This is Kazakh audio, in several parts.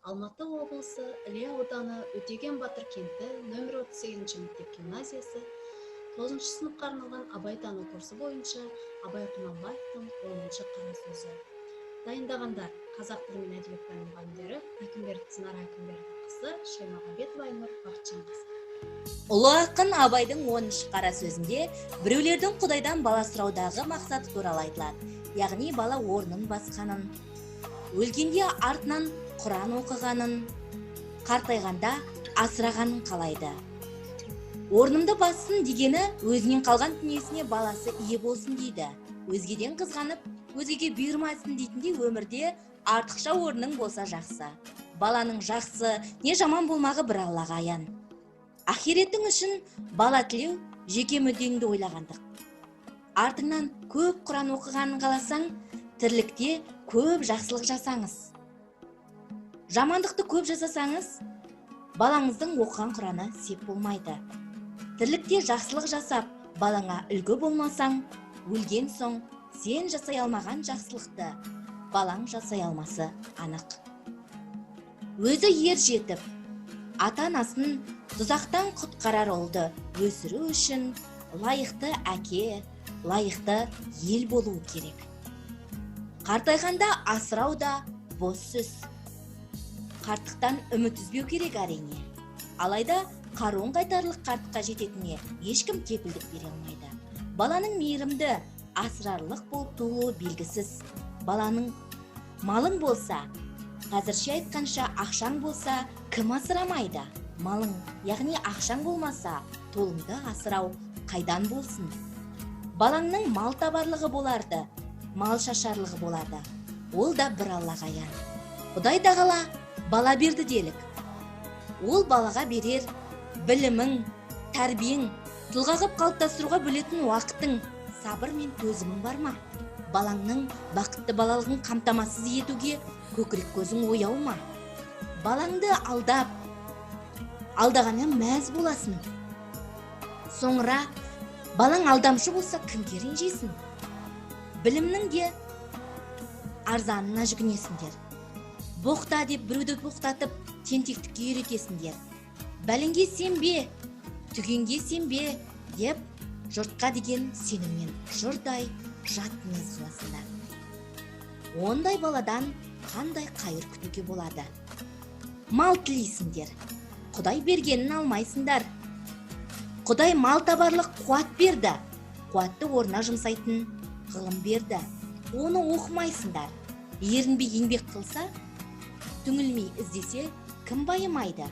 Алматы облысы Іле ауданы Өтеген Батыр кенті нөмір 38 мектеп гимназиясы 9 сыныпқа арналған абайтану курсы бойынша Абай Құнанбаевтың 10-шы қара сөзі. Дайындағандар қазақ тілі мен әдебиет пәні мұғалімдері Әкімберді Динара Әкімберді қызы, Шаймағамбетова Айнұр Бақытжан қызы. Ұлы ақын Абайдың 10-шы қара сөзінде біреулердің Құдайдан бала сұраудағы мақсаты туралы айтылады. Яғни бала орнын басқанын, өлгенде артынан Құран оқығанын, қартайғанда асырағанын қалайды. Орнымды бассын дегені өзінен қалған дүниесіне баласы ие болсын дейді. Өзгеден қызғанып, өзгеге бұйырмасын дейтіндей өмірде артықша орның болса жақсы. Баланың жақсы не жаман болмағы бір Аллаға аян. Ахиреттің үшін бала тілеу жеке мүддеңді ойлағандық. Артыңнан көп Құран оқығанын қаласаң, тірлікте көп жақсылық жасаңыз. Жамандықты көп жасасаңыз, балаңыздың оқыған Құраны сеп болмайды. Тірлікте жақсылық жасап, балаңа үлгі болмасаң, өлген соң сен жасай алмаған жақсылықты балаң жасай алмасы анық. Өзі ер жетіп, ата-анасын тұзақтан құтқарар ұлды өсіру үшін лайықты әке, лайықты ел болуы керек. Қартайғанда асырау да бос сөз. Қарттықтан үміт үзбеу керек әрине. Алайда қаруын қайтарлық қарттыққа жететініне ешкім кепілдік бере алмайды. Баланың мейірімді, асырарлық болып туылуы белгісіз. Баланың малың болса, қазірше айтқанша ақшаң болса, кім асырамайды? Малың, яғни ақшаң болмаса, толыңды асырау қайдан болсын? Балаңның мал табарлығы боларды, мал шашарлығы болады. Ол да бір Аллаға аян. Құдай тағала бала берді делік. Ол балаға берер білімің, тәрбиең, тұлға қып қалыптастыруға бөлетін уақытың, сабыр мен төзімің бар ма? Балаңның бақытты балалығын қамтамасыз етуге көкірек көзің ояу ма? Балаңды алдап, алдағанмен мәз боласың. Соңыра балаң алдамшы болса кімге ренжисің? Білімнің де арзанына жүгінесіңдер. Боқта деп біреуді боқтатып, тентектікке үйретесіңдер. Бәлінге сенбе, түгенге сенбе деп жұртқа деген сеніммен жұрдай жат мінез қыласыңдар. Ондай баладан қандай қайыр күтуге болады? Мал тілейсіңдер, Құдай бергенін алмайсыңдар. Құдай мал табарлық қуат берді, қуатты орнына жұмсайтын ғылым берді. Оны оқымайсыңдар. Ерінбей еңбек қылса, түңілмей іздесе, кім байымайды?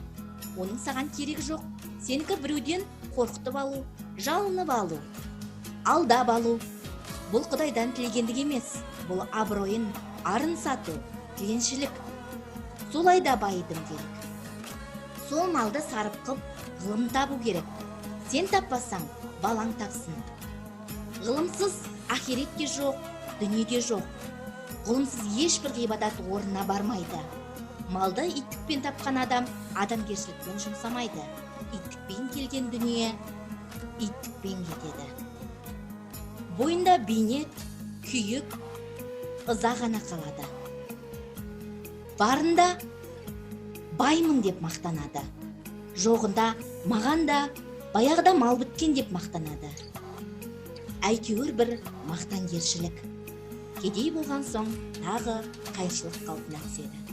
Оның саған керек жоқ. Сенікі біреуден қорқытып алу, жалынып алу, алдап алу. Бұл Құдайдан тілегендік емес. Бұл абыройын, арын сату, тіленшілік. Солайда байыдым делік. Сол малды сарып қып, ғылым табу керек. Сен таппасаң, балаң тапсын. Ғылымсыз ахиретте жоқ, дүниеде жоқ. Ғылымсыз ешбір ғибадат орнына бармайды. Малды иттікпен тапқан адам адамгершілікпен жұмсамайды. Иттікпен келген дүние иттікпен кетеді. Бойында бейнет, күйік, ыза ғана қалады. Барында баймын деп мақтанады. Жоғында маған да баяғыда мал біткен деп мақтанады. Әйтеуір бір мақтангершілік. Кедей болған соң тағы қайшылық қалпына түседі.